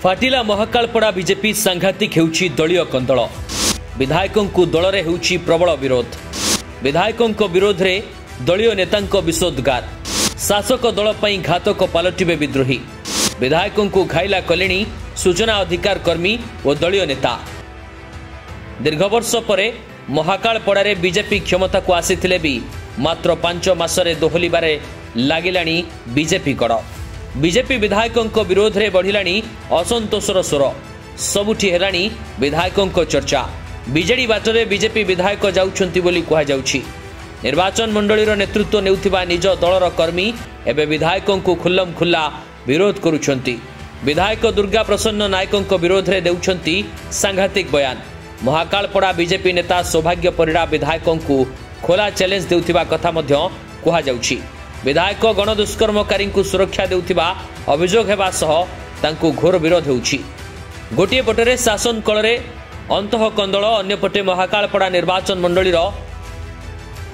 फाटिला Mahakalpada BJP सांघातिक हेउछि दलीय कंदल। विधायकों को दल में हेउछि प्रबल विरोध। विधायकों विरोध रे दलीय नेतांको विषोद्गार। शासक दल पई घातक पालटिबे विद्रोही। विधायकों को घाइला कलेणी सूचना अधिकार कर्मी और दलीय नेता। दीर्घ वर्ष पर महाकालपड़ारे बीजेपी क्षमता को आसीथिले भी मात्र 5 मासरे दोहलिबारे लागिलाणी बीजेपी कड़। बीजेपी विधायकों विरोध रे बढ़िलाणी असंतोषर स्वर। सबुठी हेलाणी विधायकों चर्चा। बीजेडी बाटरे बीजेपी विधायक जाउछंती बोली कहा जाउछि। निर्वाचन मंडलीर नेतृत्व नेउथिबा निज दलर कर्मी एबे विधायकों को खुल्लम खुल्ला विरोध करुछंती। विधायक दुर्गा प्रसन्न नायकों विरोध रे देउछंती सांघातिक बयान। महाकालपड़ा बीजेपी नेता सौभाग्य परिड़ा विधायकों को खोला चैलेंज देउथिबा कथा मध्य कहा जाउछि। विधायक गणदुष्कर्मकारी को सुरक्षा देउथिबा अभियोग हेबा सह तांको घोर विरोध होउछि। गोटिए पटरे शासन कलरे अंतः कंदल, अन्य पटे महाकालपड़ा निर्वाचन मंडलीर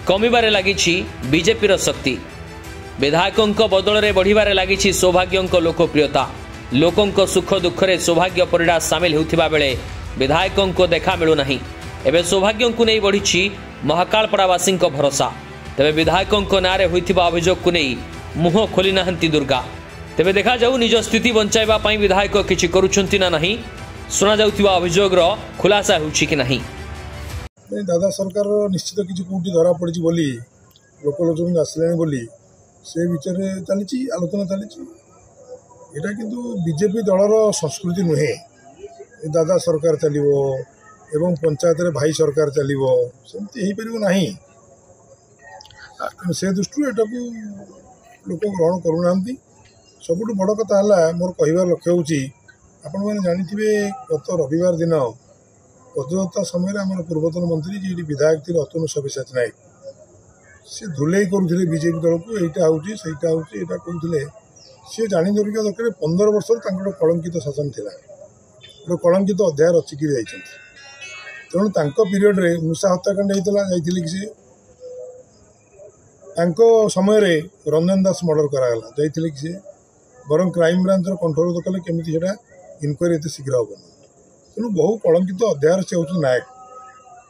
कमिबारे लागिछि बीजेपीर शक्ति। विधायकों बदल में बढ़िबारे लागिछि सौभाग्यों लोकप्रियता। लोकों सुख दुखरे सौभाग्य परिड़ा सामिल होउथिबा बेले विधायकों को देखा मिलू नहीं। एबे सौभाग्यों को नहीं बढ़ी महाकालपड़ावासी भरोसा। तेबे विधायकों नारे होइथिबा अभियोग को नहीं मुह खोली नाहंती दुर्गा। तेबे देखा जाऊ निज स्थिति बंचाइबा पई विधायक किछि करूछंती ना नहीं। सुना जाउथिबा अभियोगर खुलासा होउछि कि नहीं। दादा सरकार निश्चित किछि कोठी धरा पड़िछि बोली लोकलोचन आसलानी बोली से विचारे चली आलोचना चली। एटा किंतु बीजेपी दलर संस्कृति नुहे। दादा सरकार चलिबो एवं पंचायत रे भाई सरकार चलिबो सेमती हेई परिबो नाही। से दृष्टि एटा को लोक ग्रहण करूनांती। सबुठ बड़ कथा है मोर कहबार लक्ष्य होची आपण माने जानिथिबे गत रविवार दिन पदयात्रा समय आम पूर्वतन मंत्री जी विधायक थे अतनु सब्यसाची नायक से धुलाई करुले बीजेपी दल को यहाँ हूँ सहीटा हूँ यहाँ कहते सी जाणी धरिका दरकार 15 वर्ष कलंकित शासन था गोटे कलंकित अध्याय रचिकी जाइए। तेणु पीरियड रे मूषा हत्याकांड होता जाइए सी समय रे रंजन दास मर्डर करागला जाइए कि सी बर क्राइम ब्रांच कंट्रोल कले केमी इनक्वारी एत शीघ्र हेन। तेणु बहु कलंकित अध्याय से हूँ नायक।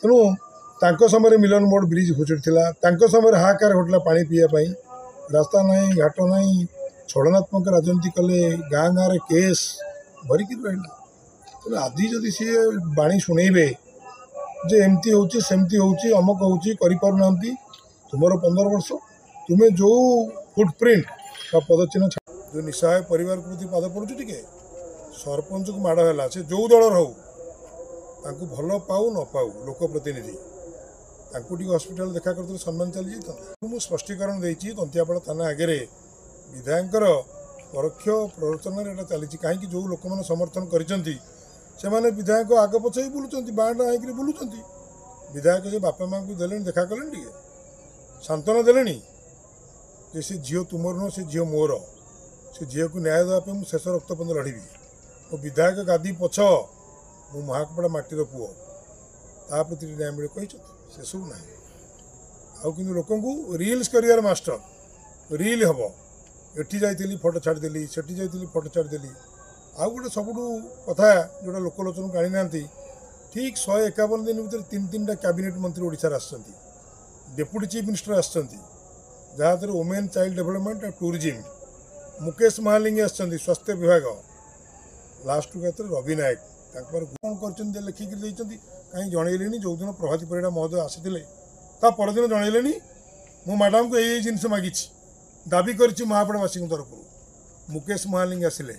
तेणु समय मिलन मोड़ ब्रिज घुचुड़ी समय हाहाकार घटला पानी पीवाई रास्ता ना घाट ना छड़नात्मक राजनीति कले गाँ गाँव में केस भरिक रहा। तेणु आज जदि सी बाणी शुणेबे जे एमती होची सेमती होची अमक होची करि पारुना तुमर 15 वर्ष तुम्हें जो फुटप्रिंट का पदचिन्ह जो निसहाय परिवार प्रति पाद पड़ुछ टे सरपंच को माड़ है से जो दल हो भल पाऊ न पाऊ लोकप्रतिनिधि हस्पिटाल देखा करते सम्मान चली जाता। मुझे स्पष्टीकरण देती तंतियापड़ा थाना आगे विधायक परोक्ष प्ररोचन यहाँ चली कहीं जो लोक मैंने समर्थन कर विधायक आग पछ ही बुलूँ बाँटा होकर बुलूँ। विधायक से बापा माँ को देले देखा कले टे सांत्वना देले से झील तुमर नुह से झील मोर से झील को न्याय देवाई मुझे शेष रक्तबंध लड़बी। मो विधायक गादी पछ मु महाकालपड़ा माटीर पुओ ता प्रति न्याय मिले कही से सब ना आउ कि लोक रिल्स करियर मास्टर रिल हम एटी जाइली फोटो छाड़देली से फोटो छाड़देली। आउ गोटे सबुठ कथा जोटा लोकलोचन को आनी ना ठीक 151 दिन भर 3-3टा कैबिनेट मंत्री ओडिशा आसछंती। डेप्यूटी चीफ मिनिस्टर आसछंती जहाँ वुमेन चाइल्ड डेवलपमेंट और टूरिज्म। मुकेश महालिंग आसछंती स्वास्थ्य विभाग। लास्ट को रवि नायक कौन कर लिखिकी कहीं जनइले जो दिन प्रभाती परिड़ा महोदय आसी परदिन जनइले मु मैडम को यही जिनस मागी दाबी कर महापड़ावासी तरफ। मुकेश महालिंग आसिले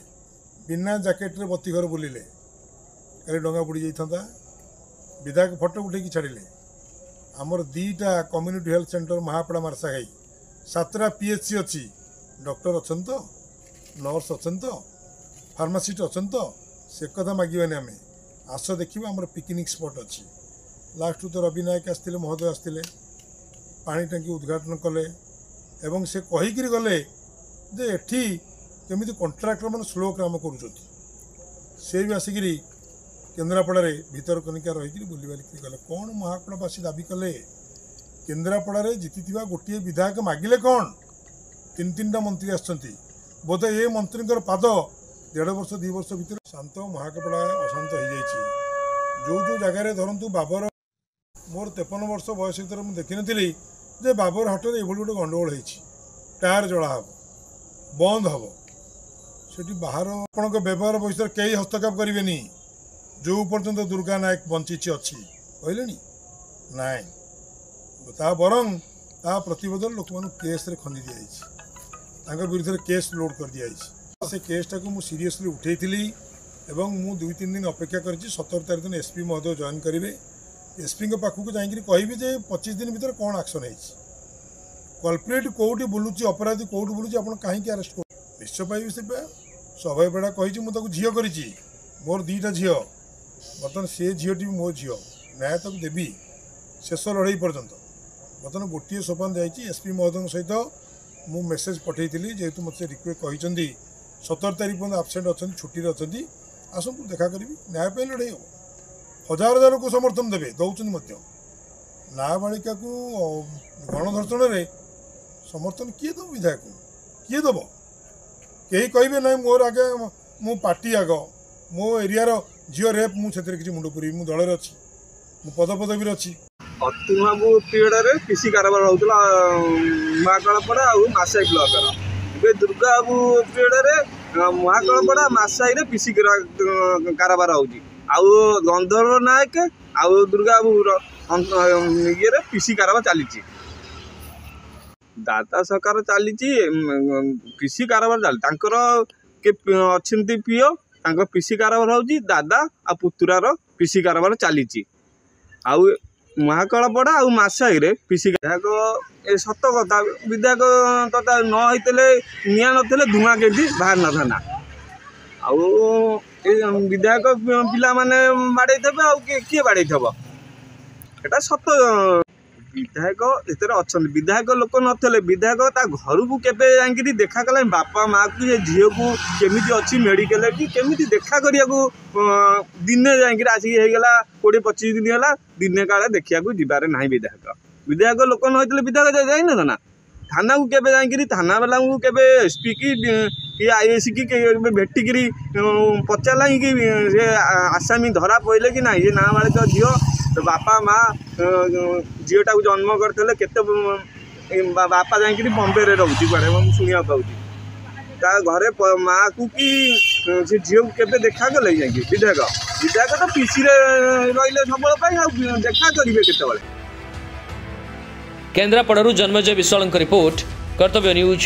बिना जैकेट रे बत्ती घर बुलिले कल डंगा बुड़ी जाता। विधायक फोटो उठे छाड़िले। आमर 2टा community health centre Mahapada Marshaghai 7टा PHC अच्छी डॉक्टर अच्छा तो नर्स अच्छा तो फार्मासीस्ट अच्छा तो से कथा मागिबानी आम आस देखा आम पिकनिक स्पॉट अच्छी। लास्ट तो रवि नायक आसते महोदय आसते पानी टांकी उद्घाटन कले एवं से कहीकि गले जे एठी केमिति कॉन्ट्रैक्टर मैंने स्लो काम कर भी आसिक केन्द्रापड़े भीतर कनिका रही बुलबाली गले। कौन महाकालपड़ावासी दाबी कले केन्द्रापड़े जीति गोटे विधायक मागिले कौन 3-3टा मंत्री आसछंती बोधे ये मंत्री पाद 1.5 वर्ष 2 वर्ष भितर शांत महाकपड़ा अशांत हो जाइए जो जो जगार धरतु बाबर मोर 53 वर्ष बयस भर मुझे देखी जे बाबर हाट में ये गोटे गंडगोल हो टायर जड़ा हम बंद हम से बाहर आपण व्यवहार विषय कई हस्तक्षेप करेंगे जो पर्यंत दुर्गा नायक बंची अच्छी कहले नाई बरं ता प्रतिबदल लोक मान केस खंदी दी विरुद्ध केस लोड कर दी से केसटा को मुझे सीरीयसली उठेली एवं मु 2-3 दिन अपेक्षा कर 17 तारीख दिन एसपी महोदय जॉइन करेंगे एसपी पाखक जाकि कहि 25 दिन भर कौन एक्शन कल्प्रिट कौटी बुलूची अपराधी कौटी बुलूची आप कहीं अरेस्ट कर निश्चय पाइबे से सभा बेड़ा कही मुझे झील कर मोर 2टा झील बर्तमान से झीटी मो झील न्याय तक देवी शेष लड़ई पर्यंत बर्तमान गोटे सोपान जाइए एसपी महोदय सहित मु मेसेज पठे जेहेतु मतलब रिक्वेस्ट कहते 17 तारीख पर्यटन आबसेंट अच्छा छुट्टी अच्छा आसतु देखा करी न्याय पे लड़े हम 1000 को समर्थन देवे दौरान नाबालिका को गणधर्षण में समर्थन किए दब विधायक किए दब कहीं कहे ना मोर आगे मो पार्टी आग मो एरियार झील रेप मुझे किसी मुंड पुरी मुझे दल अच्छी मु पदपदवी अच्छी अतुबाबू पीरियड पीसी कारबार होता महाकालपड़ा और मासाई ब्लॉक दुर्गा बाबू पीरियड महाकालपड़ा मासाई पीसी कारबार हो गंधर्व नायक आउ दुर्गा बाबू ये पीसी कारबार चली दादा सरकार चली पीसी कारबार चली अच्छा पीओ पीसी कारबार हो दादा आ पुतुरार पीसी कारबार चली आउ महाकालपड़ा आउ मासाई रे पीसी विधायक ए सत कथा विधायक तथा न होते निआ नथिले धुआं केमती बाहर न थाना आउ विधायक पिला माने बाड़े थे आउ किए बाड़े थब एटा सत विधायक एतर अच्छा विधायक लोक नथिले विधायक ता घर को केबे जांकि देखा कला बापा माँ को ये झील को केमिति अच्छी मेडिकल कि केमिति देखा करिया को दिने जांकि आसिक होगला 20-25 दिन है दिने काले देखा जीवार ना विधायक विधायक लोक न विधायक जाए ना थाना को केबे जांकि थाना वाला को केबे एसपी कि आईएसी की भेटिकी पचारा कि आसामी धरा पड़े कि ना ये नाबालिका झील तो बापा माँ झीटा को जन्म करते केते बापा जाकि बम्बे रोचे कड़े शुणा पाँच घरे माँ को कि से झील को केबे देखा कले जाकि विधायक विधायक तो पीसी रही सब देखा करेंगे केत केन्द्रापड़ारू जन्मजय विश्वाल रिपोर्ट कर्तव्य न्यूज।